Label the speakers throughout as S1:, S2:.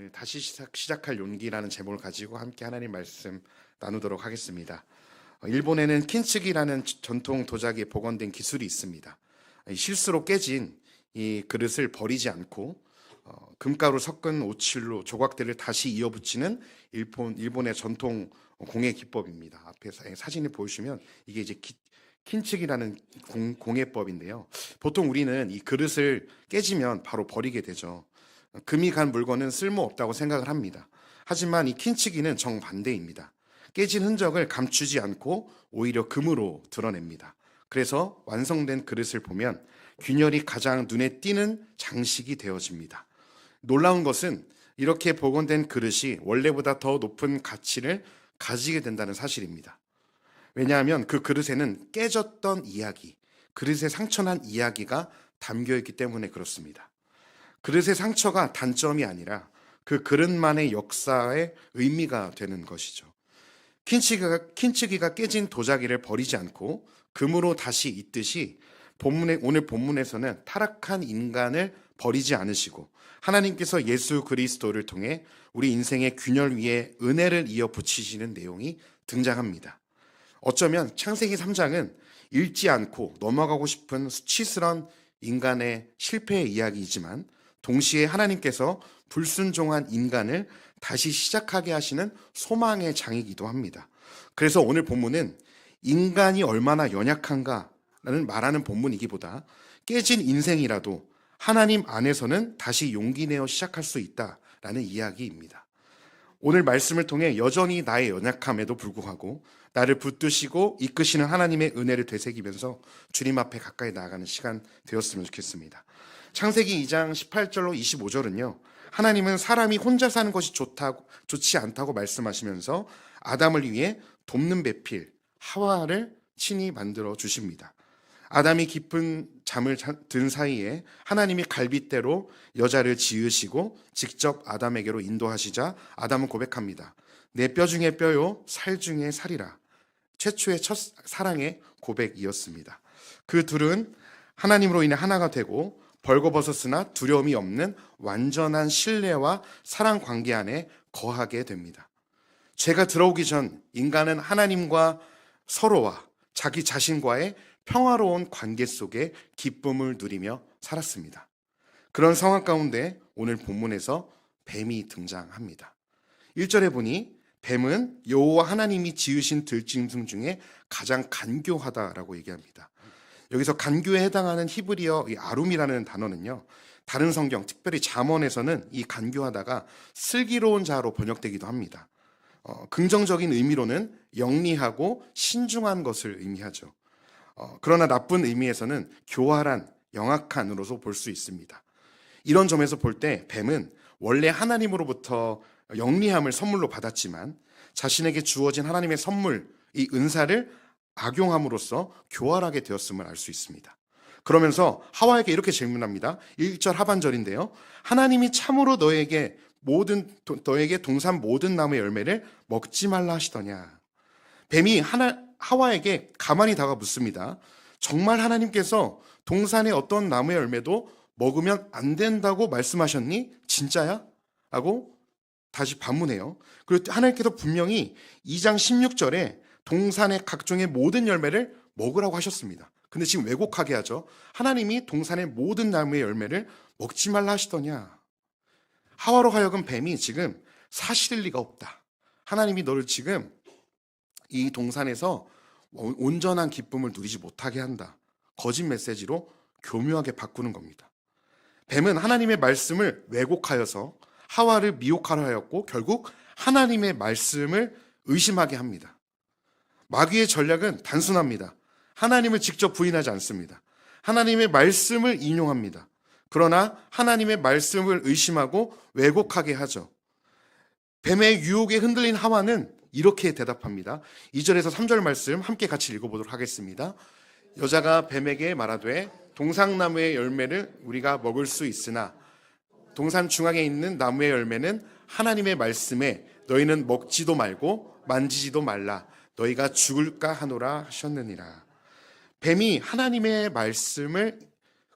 S1: 네, 다시 시작할 용기라는 제목을 가지고 함께 하나님 말씀 나누도록 하겠습니다. 일본에는 킨츠기라는 전통 도자기에 복원된 기술이 있습니다. 실수로 깨진 이 그릇을 버리지 않고 금가루 섞은 오칠로 조각들을 다시 이어붙이는 일본의 전통 공예 기법입니다. 앞에 사진을 보시면 이게 이제 킨츠기라는 공예법인데요. 보통 우리는 이 그릇을 깨지면 바로 버리게 되죠. 금이 간 물건은 쓸모없다고 생각을 합니다. 하지만 이 킨치기는 정반대입니다. 깨진 흔적을 감추지 않고 오히려 금으로 드러냅니다. 그래서 완성된 그릇을 보면 균열이 가장 눈에 띄는 장식이 되어집니다. 놀라운 것은 이렇게 복원된 그릇이 원래보다 더 높은 가치를 가지게 된다는 사실입니다. 왜냐하면 그 그릇에는 깨졌던 이야기, 그릇에 상처난 이야기가 담겨있기 때문에 그렇습니다. 그릇의 상처가 단점이 아니라 그 그릇만의 역사의 의미가 되는 것이죠. 킨치기가 깨진 도자기를 버리지 않고 금으로 다시 잇듯이 오늘 본문에서는 타락한 인간을 버리지 않으시고 하나님께서 예수 그리스도를 통해 우리 인생의 균열 위에 은혜를 이어 붙이시는 내용이 등장합니다. 어쩌면 창세기 3장은 읽지 않고 넘어가고 싶은 수치스러운 인간의 실패의 이야기이지만 동시에 하나님께서 불순종한 인간을 다시 시작하게 하시는 소망의 장이기도 합니다. 그래서 오늘 본문은 인간이 얼마나 연약한가라는 말하는 본문이기보다 깨진 인생이라도 하나님 안에서는 다시 용기 내어 시작할 수 있다라는 이야기입니다. 오늘 말씀을 통해 여전히 나의 연약함에도 불구하고 나를 붙드시고 이끄시는 하나님의 은혜를 되새기면서 주님 앞에 가까이 나아가는 시간 되었으면 좋겠습니다. 창세기 2장 18절로 25절은요. 하나님은 사람이 혼자 사는 것이 좋지 않다고 말씀하시면서 아담을 위해 돕는 배필 하와를 친히 만들어 주십니다. 아담이 깊은 잠을 든 사이에 하나님이 갈빗대로 여자를 지으시고 직접 아담에게로 인도하시자 아담은 고백합니다. 내 뼈 중에 뼈요 살 중에 살이라. 최초의 첫 사랑의 고백이었습니다. 그 둘은 하나님으로 인해 하나가 되고 벌거벗었으나 두려움이 없는 완전한 신뢰와 사랑 관계 안에 거하게 됩니다. 죄가 들어오기 전 인간은 하나님과 서로와 자기 자신과의 평화로운 관계 속에 기쁨을 누리며 살았습니다. 그런 상황 가운데 오늘 본문에서 뱀이 등장합니다. 1절에 보니 뱀은 여호와 하나님이 지으신 들짐승 중에 가장 간교하다라고 얘기합니다. 여기서 간교에 해당하는 히브리어 이 아룸이라는 단어는요. 다른 성경, 특별히 잠언에서는 이 간교하다가 슬기로운 자로 번역되기도 합니다. 긍정적인 의미로는 영리하고 신중한 것을 의미하죠. 그러나 나쁜 의미에서는 교활한, 영악한으로서 볼 수 있습니다. 이런 점에서 볼 때 뱀은 원래 하나님으로부터 영리함을 선물로 받았지만 자신에게 주어진 하나님의 선물, 이 은사를 악용함으로써 교활하게 되었음을 알 수 있습니다. 그러면서 하와에게 이렇게 질문합니다. 1절 하반절인데요. 하나님이 참으로 너에게 동산 모든 나무의 열매를 먹지 말라 하시더냐. 뱀이 하와에게 가만히 다가 묻습니다. 정말 하나님께서 동산의 어떤 나무의 열매도 먹으면 안 된다고 말씀하셨니? 진짜야? 하고 다시 반문해요. 그리고 하나님께서 분명히 2장 16절에 동산의 각종의 모든 열매를 먹으라고 하셨습니다. 근데 지금 왜곡하게 하죠. 하나님이 동산의 모든 나무의 열매를 먹지 말라 하시더냐. 하와로 하여금 뱀이 지금 사실일 리가 없다. 하나님이 너를 지금 이 동산에서 온전한 기쁨을 누리지 못하게 한다. 거짓 메시지로 교묘하게 바꾸는 겁니다. 뱀은 하나님의 말씀을 왜곡하여서 하와를 미혹하려 하였고 결국 하나님의 말씀을 의심하게 합니다. 마귀의 전략은 단순합니다. 하나님을 직접 부인하지 않습니다. 하나님의 말씀을 인용합니다. 그러나 하나님의 말씀을 의심하고 왜곡하게 하죠. 뱀의 유혹에 흔들린 하와는 이렇게 대답합니다. 2절에서 3절 말씀 함께 같이 읽어보도록 하겠습니다. 여자가 뱀에게 말하되 동산나무의 열매를 우리가 먹을 수 있으나 동산 중앙에 있는 나무의 열매는 하나님의 말씀에 너희는 먹지도 말고 만지지도 말라 너희가 죽을까 하노라 하셨느니라. 뱀이 하나님의 말씀을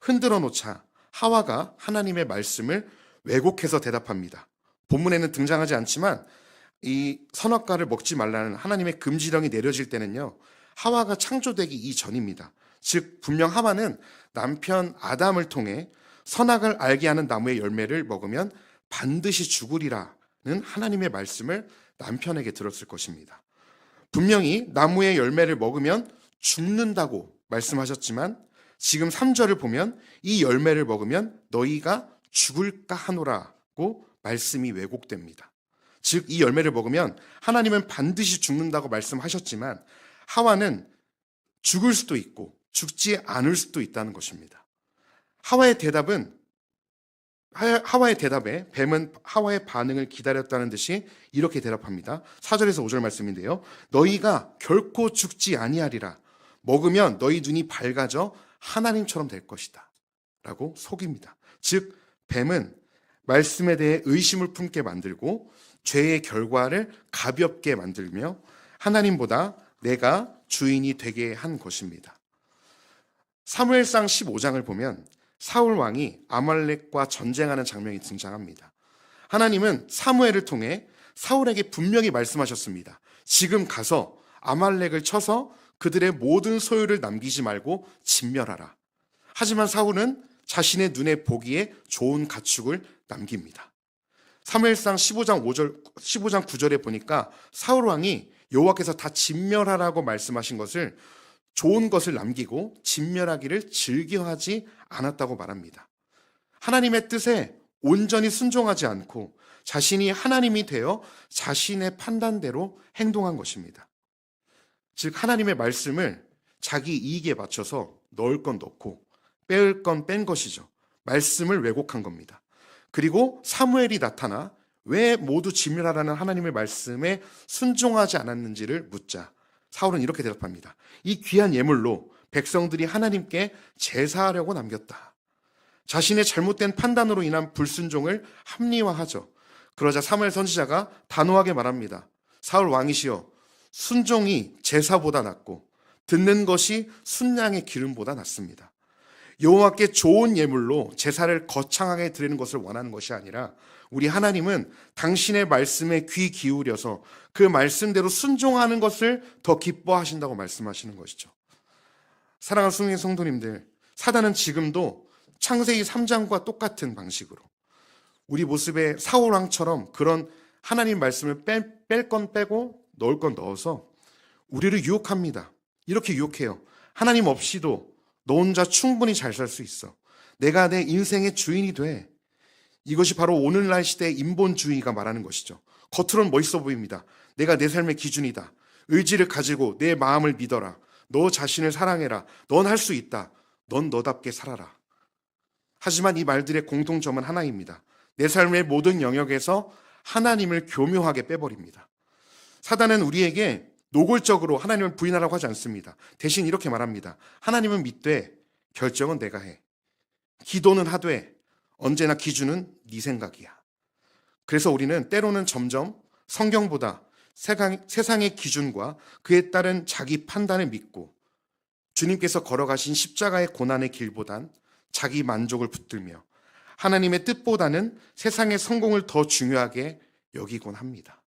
S1: 흔들어 놓자 하와가 하나님의 말씀을 왜곡해서 대답합니다. 본문에는 등장하지 않지만 이 선악과를 먹지 말라는 하나님의 금지령이 내려질 때는요, 하와가 창조되기 이전입니다. 즉 분명 하와는 남편 아담을 통해 선악을 알게 하는 나무의 열매를 먹으면 반드시 죽으리라는 하나님의 말씀을 남편에게 들었을 것입니다. 분명히 나무의 열매를 먹으면 죽는다고 말씀하셨지만 지금 3절을 보면 이 열매를 먹으면 너희가 죽을까 하노라고 말씀이 왜곡됩니다. 즉 이 열매를 먹으면 하나님은 반드시 죽는다고 말씀하셨지만 하와는 죽을 수도 있고 죽지 않을 수도 있다는 것입니다. 하와의 대답에 뱀은 하와의 반응을 기다렸다는 듯이 이렇게 대답합니다. 4절에서 5절 말씀인데요. 너희가 결코 죽지 아니하리라. 먹으면 너희 눈이 밝아져 하나님처럼 될 것이다 라고 속입니다. 즉 뱀은 말씀에 대해 의심을 품게 만들고 죄의 결과를 가볍게 만들며 하나님보다 내가 주인이 되게 한 것입니다. 사무엘상 15장을 보면 사울 왕이 아말렉과 전쟁하는 장면이 등장합니다. 하나님은 사무엘을 통해 사울에게 분명히 말씀하셨습니다. 지금 가서 아말렉을 쳐서 그들의 모든 소유를 남기지 말고 진멸하라. 하지만 사울은 자신의 눈에 보기에 좋은 가축을 남깁니다. 사무엘상 15장 9절에 보니까 사울 왕이 여호와께서 다 진멸하라고 말씀하신 것을 좋은 것을 남기고 진멸하기를 즐겨하지 않았다고 말합니다. 하나님의 뜻에 온전히 순종하지 않고 자신이 하나님이 되어 자신의 판단대로 행동한 것입니다. 즉 하나님의 말씀을 자기 이익에 맞춰서 넣을 건 넣고 뺄 건 뺀 것이죠. 말씀을 왜곡한 겁니다. 그리고 사무엘이 나타나 왜 모두 진멸하라는 하나님의 말씀에 순종하지 않았는지를 묻자 사울은 이렇게 대답합니다. 이 귀한 예물로 백성들이 하나님께 제사하려고 남겼다. 자신의 잘못된 판단으로 인한 불순종을 합리화하죠. 그러자 사무엘 선지자가 단호하게 말합니다. 사울 왕이시여, 순종이 제사보다 낫고 듣는 것이 순양의 기름보다 낫습니다. 여호와께 좋은 예물로 제사를 거창하게 드리는 것을 원하는 것이 아니라 우리 하나님은 당신의 말씀에 귀 기울여서 그 말씀대로 순종하는 것을 더 기뻐하신다고 말씀하시는 것이죠. 사랑하는 성령 성도님들, 사단은 지금도 창세기 3장과 똑같은 방식으로 우리 모습의 사울 왕처럼 그런 하나님 말씀을 뺄 건 빼고 넣을 건 넣어서 우리를 유혹합니다. 이렇게 유혹해요. 하나님 없이도 너 혼자 충분히 잘 살 수 있어. 내가 내 인생의 주인이 돼. 이것이 바로 오늘날 시대의 인본주의가 말하는 것이죠. 겉으로는 멋있어 보입니다. 내가 내 삶의 기준이다. 의지를 가지고 내 마음을 믿어라. 너 자신을 사랑해라. 넌 할 수 있다. 넌 너답게 살아라. 하지만 이 말들의 공통점은 하나입니다. 내 삶의 모든 영역에서 하나님을 교묘하게 빼버립니다. 사단은 우리에게 노골적으로 하나님을 부인하라고 하지 않습니다. 대신 이렇게 말합니다. 하나님은 믿되 결정은 내가 해. 기도는 하되 언제나 기준은 네 생각이야. 그래서 우리는 때로는 점점 성경보다 세상의 기준과 그에 따른 자기 판단을 믿고 주님께서 걸어가신 십자가의 고난의 길보단 자기 만족을 붙들며 하나님의 뜻보다는 세상의 성공을 더 중요하게 여기곤 합니다.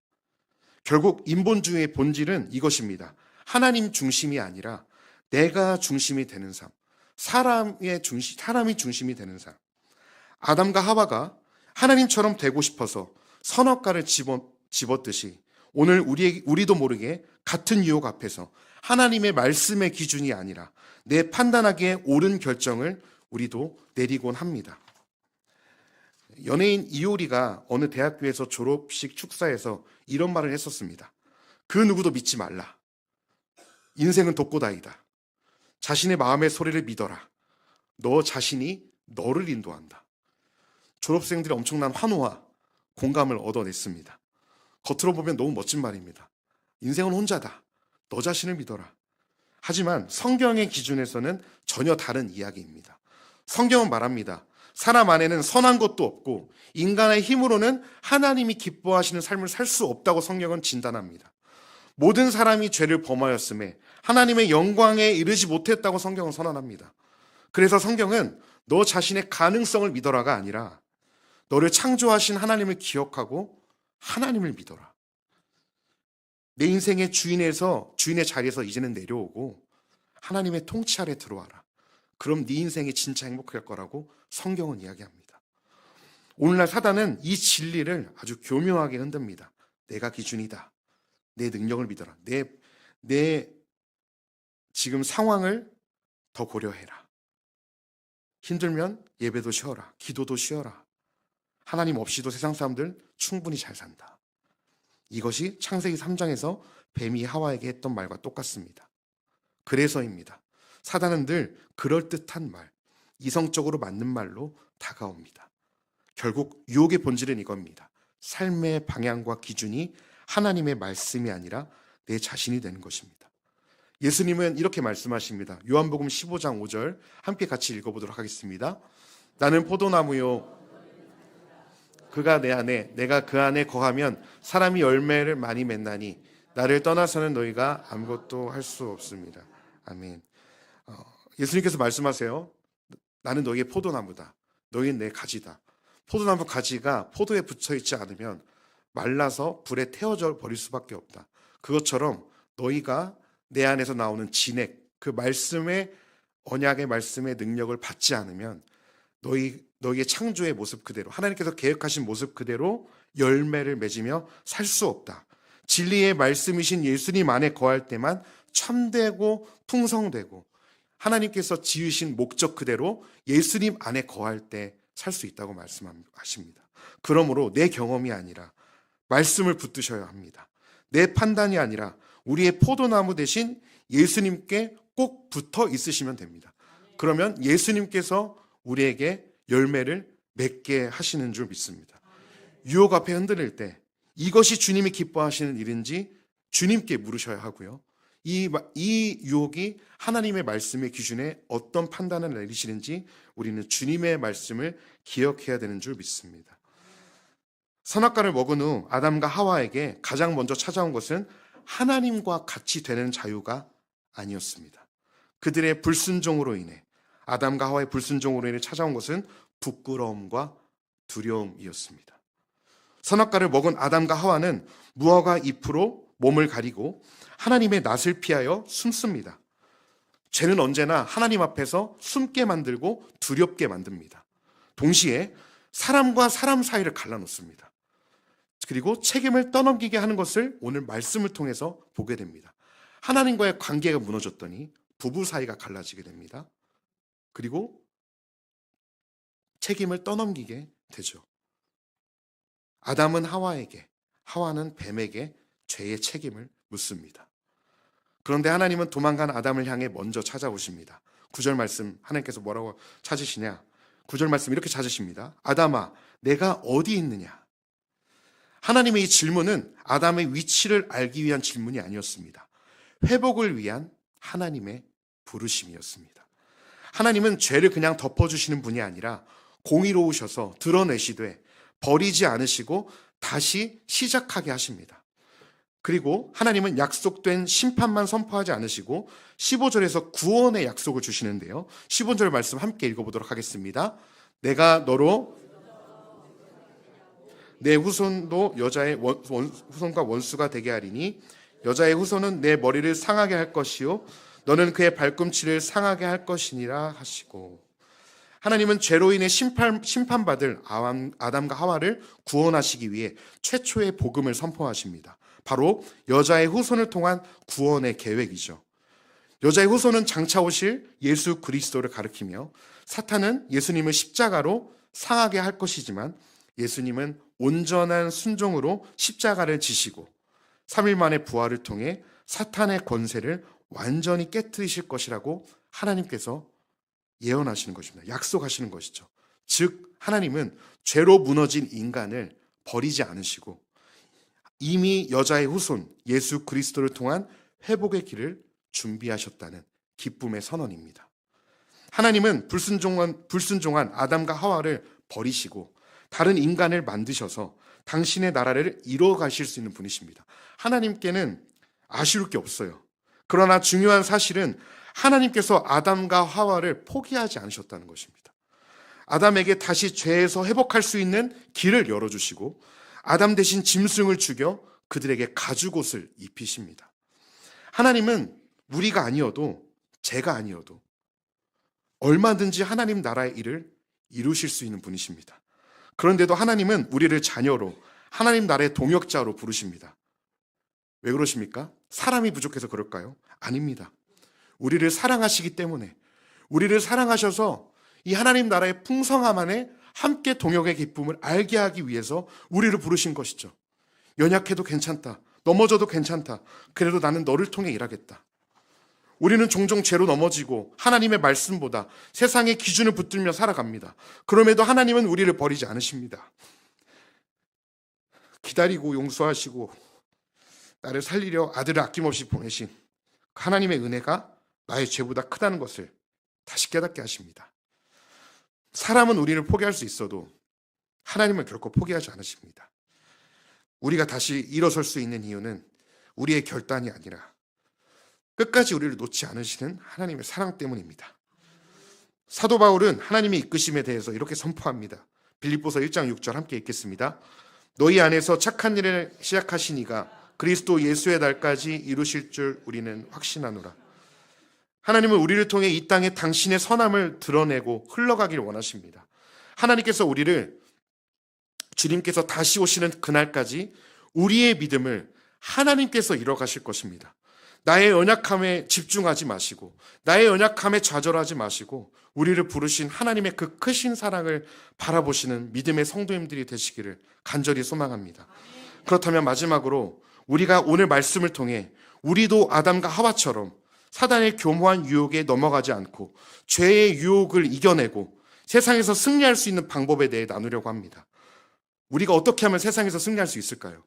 S1: 결국 인본주의의 본질은 이것입니다. 하나님 중심이 아니라 내가 중심이 되는 삶, 사람이 중심이 되는 삶. 아담과 하와가 하나님처럼 되고 싶어서 선악과를 집었듯이 오늘 우리도 모르게 같은 유혹 앞에서 하나님의 말씀의 기준이 아니라 내 판단하기에 옳은 결정을 우리도 내리곤 합니다. 연예인 이효리가 어느 대학교에서 졸업식 축사에서 이런 말을 했었습니다. 그 누구도 믿지 말라. 인생은 독고다이다. 자신의 마음의 소리를 믿어라. 너 자신이 너를 인도한다. 졸업생들이 엄청난 환호와 공감을 얻어냈습니다. 겉으로 보면 너무 멋진 말입니다. 인생은 혼자다. 너 자신을 믿어라. 하지만 성경의 기준에서는 전혀 다른 이야기입니다. 성경은 말합니다. 사람 안에는 선한 것도 없고 인간의 힘으로는 하나님이 기뻐하시는 삶을 살 수 없다고 성경은 진단합니다. 모든 사람이 죄를 범하였음에 하나님의 영광에 이르지 못했다고 성경은 선언합니다. 그래서 성경은 너 자신의 가능성을 믿어라가 아니라 너를 창조하신 하나님을 기억하고 하나님을 믿어라. 내 인생의 주인의 자리에서 이제는 내려오고 하나님의 통치 아래 들어와라. 그럼 네 인생이 진짜 행복할 거라고 성경은 이야기합니다. 오늘날 사단은 이 진리를 아주 교묘하게 흔듭니다. 내가 기준이다. 내 능력을 믿어라. 내 지금 상황을 더 고려해라. 힘들면 예배도 쉬어라. 기도도 쉬어라. 하나님 없이도 세상 사람들 충분히 잘 산다. 이것이 창세기 3장에서 뱀이 하와에게 했던 말과 똑같습니다. 그래서입니다. 사단은 늘 그럴듯한 말, 이성적으로 맞는 말로 다가옵니다. 결국 유혹의 본질은 이겁니다. 삶의 방향과 기준이 하나님의 말씀이 아니라 내 자신이 되는 것입니다. 예수님은 이렇게 말씀하십니다. 요한복음 15장 5절 함께 같이 읽어보도록 하겠습니다. 나는 포도나무요 그가 내 안에 내가 그 안에 거하면 사람이 열매를 많이 맺나니 나를 떠나서는 너희가 아무것도 할 수 없습니다. 아멘. 예수님께서 말씀하세요. 나는 너희의 포도나무다. 너희는 내 가지다. 포도나무 가지가 포도에 붙어있지 않으면 말라서 불에 태워져 버릴 수밖에 없다. 그것처럼 너희가 내 안에서 나오는 진액, 그 말씀의 언약의 말씀의 능력을 받지 않으면 너희의 창조의 모습 그대로, 하나님께서 계획하신 모습 그대로 열매를 맺으며 살 수 없다. 진리의 말씀이신 예수님 안에 거할 때만 참되고 풍성되고 하나님께서 지으신 목적 그대로 예수님 안에 거할 때 살 수 있다고 말씀하십니다. 그러므로 내 경험이 아니라 말씀을 붙드셔야 합니다. 내 판단이 아니라 우리의 포도나무 대신 예수님께 꼭 붙어 있으시면 됩니다. 그러면 예수님께서 우리에게 열매를 맺게 하시는 줄 믿습니다. 유혹 앞에 흔들릴 때 이것이 주님이 기뻐하시는 일인지 주님께 물으셔야 하고요. 이 유혹이 하나님의 말씀의 기준에 어떤 판단을 내리시는지 우리는 주님의 말씀을 기억해야 되는 줄 믿습니다. 선악과를 먹은 후 아담과 하와에게 가장 먼저 찾아온 것은 하나님과 같이 되는 자유가 아니었습니다. 그들의 불순종으로 인해, 아담과 하와의 불순종으로 인해 찾아온 것은 부끄러움과 두려움이었습니다. 선악과를 먹은 아담과 하와는 무화과 잎으로 몸을 가리고 하나님의 낯을 피하여 숨습니다. 죄는 언제나 하나님 앞에서 숨게 만들고 두렵게 만듭니다. 동시에 사람과 사람 사이를 갈라놓습니다. 그리고 책임을 떠넘기게 하는 것을 오늘 말씀을 통해서 보게 됩니다. 하나님과의 관계가 무너졌더니 부부 사이가 갈라지게 됩니다. 그리고 책임을 떠넘기게 되죠. 아담은 하와에게, 하와는 뱀에게 죄의 책임을 묻습니다. 그런데 하나님은 도망간 아담을 향해 먼저 찾아오십니다. 9절 말씀 하나님께서 뭐라고 찾으시냐? 9절 말씀 이렇게 찾으십니다. 아담아, 내가 어디 있느냐? 하나님의 이 질문은 아담의 위치를 알기 위한 질문이 아니었습니다. 회복을 위한 하나님의 부르심이었습니다. 하나님은 죄를 그냥 덮어주시는 분이 아니라 공의로우셔서 드러내시되 버리지 않으시고 다시 시작하게 하십니다. 그리고 하나님은 약속된 심판만 선포하지 않으시고 15절에서 구원의 약속을 주시는데요. 15절 말씀 함께 읽어보도록 하겠습니다. 내가 너로 내 후손도 여자의 후손과 원수가 되게 하리니 여자의 후손은 내 머리를 상하게 할 것이요 너는 그의 발꿈치를 상하게 할 것이니라 하시고, 하나님은 죄로 인해 심판받을 아담과 하와를 구원하시기 위해 최초의 복음을 선포하십니다. 바로 여자의 후손을 통한 구원의 계획이죠. 여자의 후손은 장차 오실 예수 그리스도를 가리키며 사탄은 예수님을 십자가로 상하게 할 것이지만 예수님은 온전한 순종으로 십자가를 지시고 3일 만에 부활을 통해 사탄의 권세를 완전히 깨뜨리실 것이라고 하나님께서 예언하시는 것입니다. 약속하시는 것이죠. 즉 하나님은 죄로 무너진 인간을 버리지 않으시고 이미 여자의 후손 예수 그리스도를 통한 회복의 길을 준비하셨다는 기쁨의 선언입니다. 하나님은 불순종한 아담과 하와를 버리시고 다른 인간을 만드셔서 당신의 나라를 이루어 가실 수 있는 분이십니다. 하나님께는 아쉬울 게 없어요. 그러나 중요한 사실은 하나님께서 아담과 하와를 포기하지 않으셨다는 것입니다. 아담에게 다시 죄에서 회복할 수 있는 길을 열어주시고 아담 대신 짐승을 죽여 그들에게 가죽옷을 입히십니다. 하나님은 우리가 아니어도, 제가 아니어도 얼마든지 하나님 나라의 일을 이루실 수 있는 분이십니다. 그런데도 하나님은 우리를 자녀로, 하나님 나라의 동역자로 부르십니다. 왜 그러십니까? 사람이 부족해서 그럴까요? 아닙니다. 우리를 사랑하시기 때문에, 우리를 사랑하셔서 이 하나님 나라의 풍성함 안에 함께 동역의 기쁨을 알게 하기 위해서 우리를 부르신 것이죠. 연약해도 괜찮다, 넘어져도 괜찮다, 그래도 나는 너를 통해 일하겠다. 우리는 종종 죄로 넘어지고 하나님의 말씀보다 세상의 기준을 붙들며 살아갑니다. 그럼에도 하나님은 우리를 버리지 않으십니다. 기다리고 용서하시고 나를 살리려 아들을 아낌없이 보내신 하나님의 은혜가 나의 죄보다 크다는 것을 다시 깨닫게 하십니다. 사람은 우리를 포기할 수 있어도 하나님은 결코 포기하지 않으십니다. 우리가 다시 일어설 수 있는 이유는 우리의 결단이 아니라 끝까지 우리를 놓지 않으시는 하나님의 사랑 때문입니다. 사도 바울은 하나님의 이끄심에 대해서 이렇게 선포합니다. 빌립보서 1장 6절 함께 읽겠습니다. 너희 안에서 착한 일을 시작하신 이가 그리스도 예수의 날까지 이루실 줄 우리는 확신하노라. 하나님은 우리를 통해 이 땅에 당신의 선함을 드러내고 흘러가길 원하십니다. 하나님께서 우리를 주님께서 다시 오시는 그날까지 우리의 믿음을 하나님께서 이뤄가실 것입니다. 나의 연약함에 집중하지 마시고 나의 연약함에 좌절하지 마시고 우리를 부르신 하나님의 그 크신 사랑을 바라보시는 믿음의 성도님들이 되시기를 간절히 소망합니다. 그렇다면 마지막으로 우리가 오늘 말씀을 통해 우리도 아담과 하와처럼 사단의 교모한 유혹에 넘어가지 않고 죄의 유혹을 이겨내고 세상에서 승리할 수 있는 방법에 대해 나누려고 합니다. 우리가 어떻게 하면 세상에서 승리할 수 있을까요?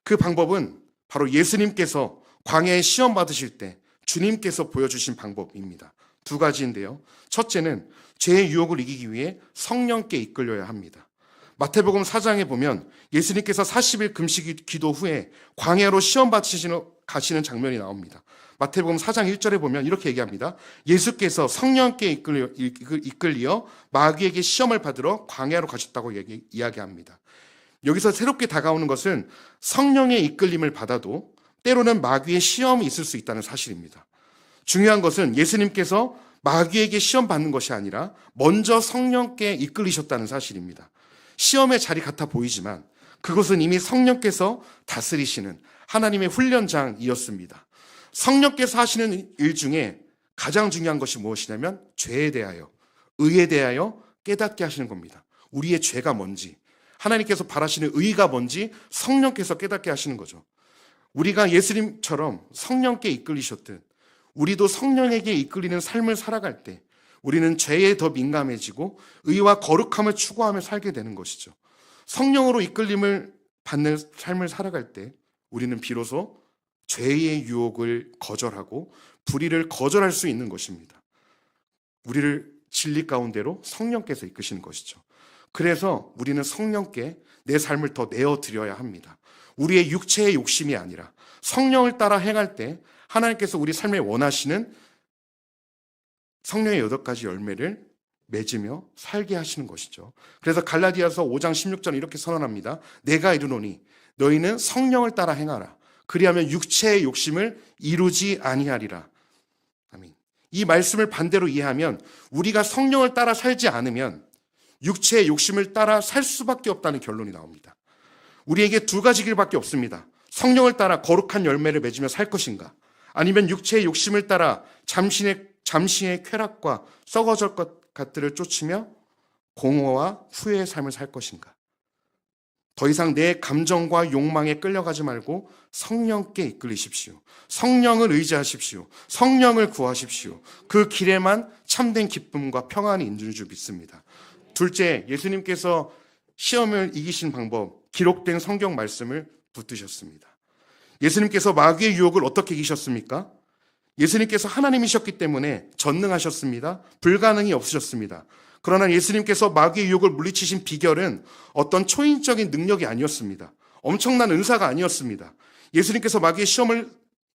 S1: 그 방법은 바로 예수님께서 광야에 시험 받으실 때 주님께서 보여주신 방법입니다. 두 가지인데요. 첫째는 죄의 유혹을 이기기 위해 성령께 이끌려야 합니다. 마태복음 4장에 보면 예수님께서 40일 금식 기도 후에 광야로 시험 받으시러 가시는 장면이 나옵니다. 마태복음 4장 1절에 보면 이렇게 얘기합니다. 예수께서 성령께 이끌려 마귀에게 시험을 받으러 광야로 가셨다고 이야기합니다. 여기서 새롭게 다가오는 것은 성령의 이끌림을 받아도 때로는 마귀의 시험이 있을 수 있다는 사실입니다. 중요한 것은 예수님께서 마귀에게 시험 받는 것이 아니라 먼저 성령께 이끌리셨다는 사실입니다. 시험의 자리 같아 보이지만 그것은 이미 성령께서 다스리시는 하나님의 훈련장이었습니다. 성령께서 하시는 일 중에 가장 중요한 것이 무엇이냐면 죄에 대하여, 의에 대하여 깨닫게 하시는 겁니다. 우리의 죄가 뭔지, 하나님께서 바라시는 의가 뭔지 성령께서 깨닫게 하시는 거죠. 우리가 예수님처럼 성령께 이끌리셨듯 우리도 성령에게 이끌리는 삶을 살아갈 때 우리는 죄에 더 민감해지고 의와 거룩함을 추구하며 살게 되는 것이죠. 성령으로 이끌림을 받는 삶을 살아갈 때 우리는 비로소 죄의 유혹을 거절하고 불의를 거절할 수 있는 것입니다. 우리를 진리 가운데로 성령께서 이끄시는 것이죠. 그래서 우리는 성령께 내 삶을 더 내어드려야 합니다. 우리의 육체의 욕심이 아니라 성령을 따라 행할 때 하나님께서 우리 삶에 원하시는 성령의 8가지 열매를 맺으며 살게 하시는 것이죠. 그래서 갈라디아서 5장 16절 이렇게 선언합니다. 내가 이르노니 너희는 성령을 따라 행하라. 그리하면 육체의 욕심을 이루지 아니하리라. 아멘. 이 말씀을 반대로 이해하면 우리가 성령을 따라 살지 않으면 육체의 욕심을 따라 살 수밖에 없다는 결론이 나옵니다. 우리에게 두 가지 길밖에 없습니다. 성령을 따라 거룩한 열매를 맺으며 살 것인가, 아니면 육체의 욕심을 따라 잠시의 쾌락과 썩어질 것들을 쫓으며 공허와 후회의 삶을 살 것인가. 더 이상 내 감정과 욕망에 끌려가지 말고 성령께 이끌리십시오. 성령을 의지하십시오. 성령을 구하십시오. 그 길에만 참된 기쁨과 평안이 있는 줄 믿습니다. 둘째, 예수님께서 시험을 이기신 방법, 기록된 성경 말씀을 붙드셨습니다. 예수님께서 마귀의 유혹을 어떻게 이기셨습니까? 예수님께서 하나님이셨기 때문에 전능하셨습니다. 불가능이 없으셨습니다. 그러나 예수님께서 마귀의 유혹을 물리치신 비결은 어떤 초인적인 능력이 아니었습니다. 엄청난 은사가 아니었습니다. 예수님께서 마귀의 시험을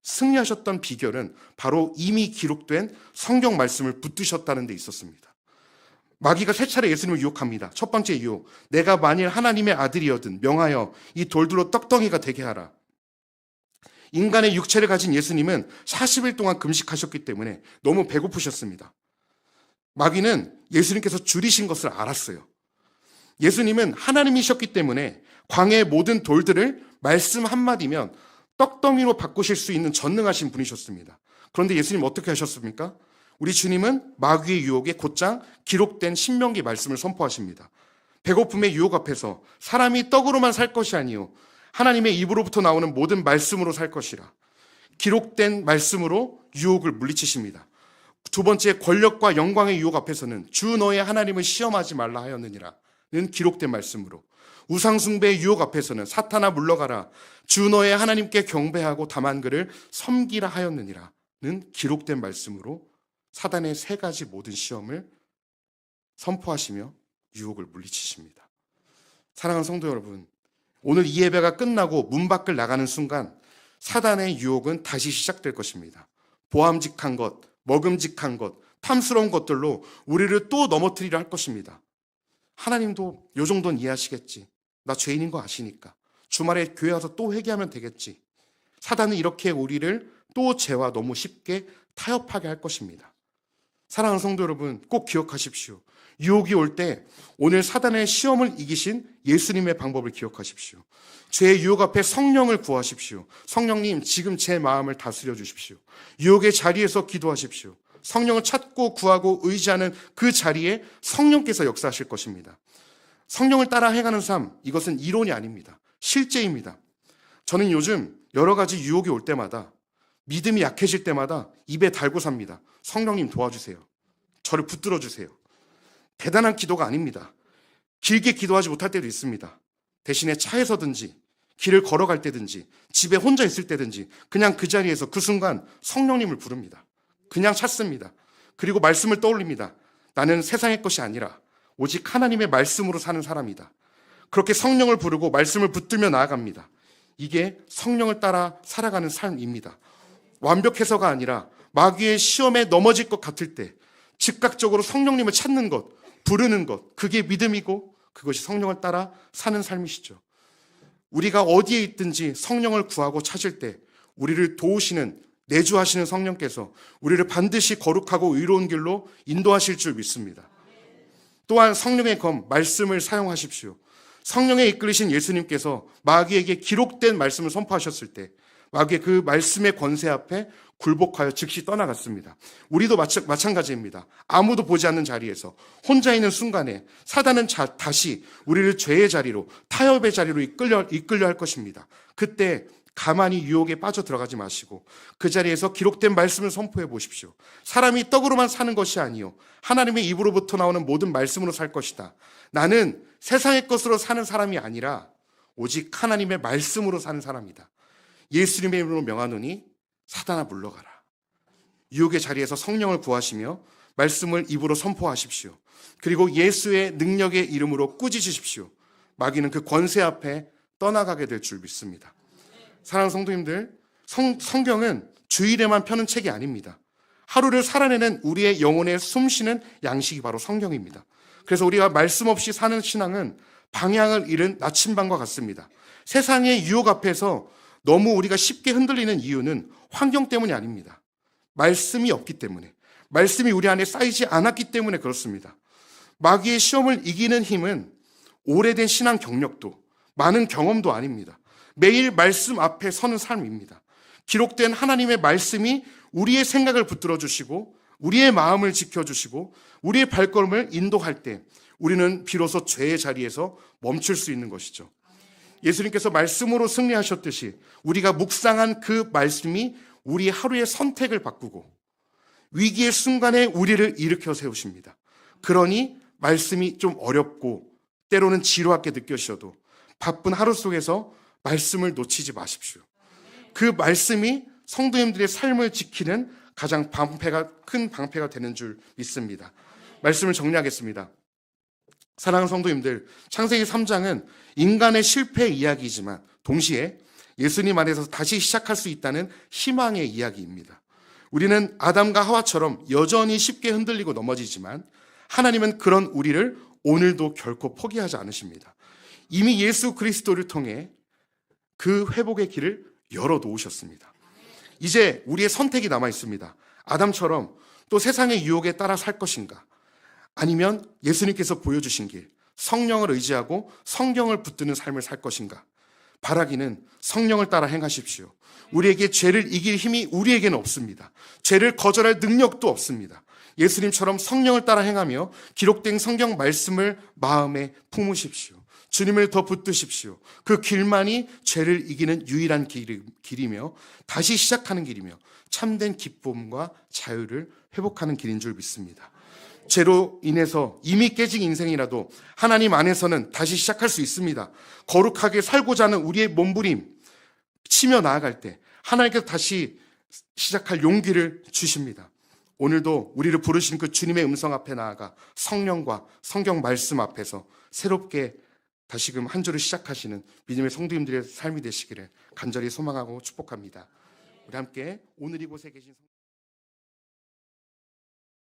S1: 승리하셨던 비결은 바로 이미 기록된 성경 말씀을 붙드셨다는 데 있었습니다. 마귀가 세 차례 예수님을 유혹합니다. 첫 번째 유혹, 내가 만일 하나님의 아들이어든 명하여 이 돌들로 떡덩이가 되게 하라. 인간의 육체를 가진 예수님은 40일 동안 금식하셨기 때문에 너무 배고프셨습니다. 마귀는 예수님께서 줄이신 것을 알았어요. 예수님은 하나님이셨기 때문에 광야의 모든 돌들을 말씀 한마디면 떡덩이로 바꾸실 수 있는 전능하신 분이셨습니다. 그런데 예수님 어떻게 하셨습니까? 우리 주님은 마귀의 유혹에 곧장 기록된 신명기 말씀을 선포하십니다. 배고픔의 유혹 앞에서 사람이 떡으로만 살 것이 아니요 하나님의 입으로부터 나오는 모든 말씀으로 살 것이라. 기록된 말씀으로 유혹을 물리치십니다. 두 번째, 권력과 영광의 유혹 앞에서는 주 너의 하나님을 시험하지 말라 하였느니라는 기록된 말씀으로, 우상숭배의 유혹 앞에서는 사탄아 물러가라 주 너의 하나님께 경배하고 다만 그를 섬기라 하였느니라는 기록된 말씀으로 사단의 세 가지 모든 시험을 선포하시며 유혹을 물리치십니다. 사랑하는 성도 여러분, 오늘 이 예배가 끝나고 문 밖을 나가는 순간 사단의 유혹은 다시 시작될 것입니다. 보암직한 것, 먹음직한 것, 탐스러운 것들로 우리를 또 넘어뜨리려 할 것입니다. 하나님도 요 정도는 이해하시겠지. 나 죄인인 거 아시니까. 주말에 교회 와서 또 회개하면 되겠지. 사단은 이렇게 우리를 또 죄와 너무 쉽게 타협하게 할 것입니다. 사랑하는 성도 여러분, 꼭 기억하십시오. 유혹이 올 때 오늘 사단의 시험을 이기신 예수님의 방법을 기억하십시오. 죄의 유혹 앞에 성령을 구하십시오. 성령님, 지금 제 마음을 다스려 주십시오. 유혹의 자리에서 기도하십시오. 성령을 찾고 구하고 의지하는 그 자리에 성령께서 역사하실 것입니다. 성령을 따라 행하는 삶, 이것은 이론이 아닙니다. 실제입니다. 저는 요즘 여러 가지 유혹이 올 때마다, 믿음이 약해질 때마다 입에 달고 삽니다. 성령님 도와주세요. 저를 붙들어 주세요. 대단한 기도가 아닙니다. 길게 기도하지 못할 때도 있습니다. 대신에 차에서든지 길을 걸어갈 때든지 집에 혼자 있을 때든지 그냥 그 자리에서 그 순간 성령님을 부릅니다. 그냥 찾습니다. 그리고 말씀을 떠올립니다. 나는 세상의 것이 아니라 오직 하나님의 말씀으로 사는 사람이다. 그렇게 성령을 부르고 말씀을 붙들며 나아갑니다. 이게 성령을 따라 살아가는 삶입니다. 완벽해서가 아니라 마귀의 시험에 넘어질 것 같을 때 즉각적으로 성령님을 찾는 것, 부르는 것, 그게 믿음이고 그것이 성령을 따라 사는 삶이시죠. 우리가 어디에 있든지 성령을 구하고 찾을 때 우리를 도우시는, 내주하시는 성령께서 우리를 반드시 거룩하고 의로운 길로 인도하실 줄 믿습니다. 또한 성령의 검, 말씀을 사용하십시오. 성령에 이끌리신 예수님께서 마귀에게 기록된 말씀을 선포하셨을 때 마귀의 그 말씀의 권세 앞에 굴복하여 즉시 떠나갔습니다. 우리도 마찬가지입니다. 아무도 보지 않는 자리에서 혼자 있는 순간에 사단은 다시 우리를 죄의 자리로, 타협의 자리로 이끌려 할 것입니다. 그때 가만히 유혹에 빠져 들어가지 마시고 그 자리에서 기록된 말씀을 선포해 보십시오. 사람이 떡으로만 사는 것이 아니요 하나님의 입으로부터 나오는 모든 말씀으로 살 것이다. 나는 세상의 것으로 사는 사람이 아니라 오직 하나님의 말씀으로 사는 사람이다. 예수님의 이름으로 명하노니 사단아 물러가라. 유혹의 자리에서 성령을 구하시며 말씀을 입으로 선포하십시오. 그리고 예수의 능력의 이름으로 꾸짖으십시오. 마귀는 그 권세 앞에 떠나가게 될 줄 믿습니다. 사랑하는 성도님들, 성경은 주일에만 펴는 책이 아닙니다. 하루를 살아내는 우리의 영혼에 숨쉬는 양식이 바로 성경입니다. 그래서 우리가 말씀 없이 사는 신앙은 방향을 잃은 나침반과 같습니다. 세상의 유혹 앞에서 너무 우리가 쉽게 흔들리는 이유는 환경 때문이 아닙니다. 말씀이 없기 때문에, 말씀이 우리 안에 쌓이지 않았기 때문에 그렇습니다. 마귀의 시험을 이기는 힘은 오래된 신앙 경력도 많은 경험도 아닙니다. 매일 말씀 앞에 서는 삶입니다. 기록된 하나님의 말씀이 우리의 생각을 붙들어 주시고 우리의 마음을 지켜주시고 우리의 발걸음을 인도할 때 우리는 비로소 죄의 자리에서 멈출 수 있는 것이죠. 예수님께서 말씀으로 승리하셨듯이 우리가 묵상한 그 말씀이 우리 하루의 선택을 바꾸고 위기의 순간에 우리를 일으켜 세우십니다. 그러니 말씀이 좀 어렵고 때로는 지루하게 느껴지셔도 바쁜 하루 속에서 말씀을 놓치지 마십시오. 그 말씀이 성도님들의 삶을 지키는 가장 큰 방패가 되는 줄 믿습니다. 말씀을 정리하겠습니다. 사랑하는 성도님들, 창세기 3장은 인간의 실패 이야기이지만 동시에 예수님 안에서 다시 시작할 수 있다는 희망의 이야기입니다. 우리는 아담과 하와처럼 여전히 쉽게 흔들리고 넘어지지만 하나님은 그런 우리를 오늘도 결코 포기하지 않으십니다. 이미 예수 그리스도를 통해 그 회복의 길을 열어놓으셨습니다. 이제 우리의 선택이 남아 있습니다. 아담처럼 또 세상의 유혹에 따라 살 것인가, 아니면 예수님께서 보여주신 길, 성령을 의지하고 성경을 붙드는 삶을 살 것인가. 바라기는 성령을 따라 행하십시오. 우리에게 죄를 이길 힘이 우리에게는 없습니다. 죄를 거절할 능력도 없습니다. 예수님처럼 성령을 따라 행하며 기록된 성경 말씀을 마음에 품으십시오. 주님을 더 붙드십시오. 그 길만이 죄를 이기는 유일한 길이며 다시 시작하는 길이며 참된 기쁨과 자유를 회복하는 길인 줄 믿습니다. 죄로 인해서 이미 깨진 인생이라도 하나님 안에서는 다시 시작할 수 있습니다. 거룩하게 살고자 하는 우리의 몸부림 치며 나아갈 때 하나님께서 다시 시작할 용기를 주십니다. 오늘도 우리를 부르신 그 주님의 음성 앞에 나아가 성령과 성경 말씀 앞에서 새롭게 다시금 한 주를 시작하시는 믿음의 성도님들의 삶이 되시기를 간절히 소망하고 축복합니다. 우리 함께 오늘 이곳에 계신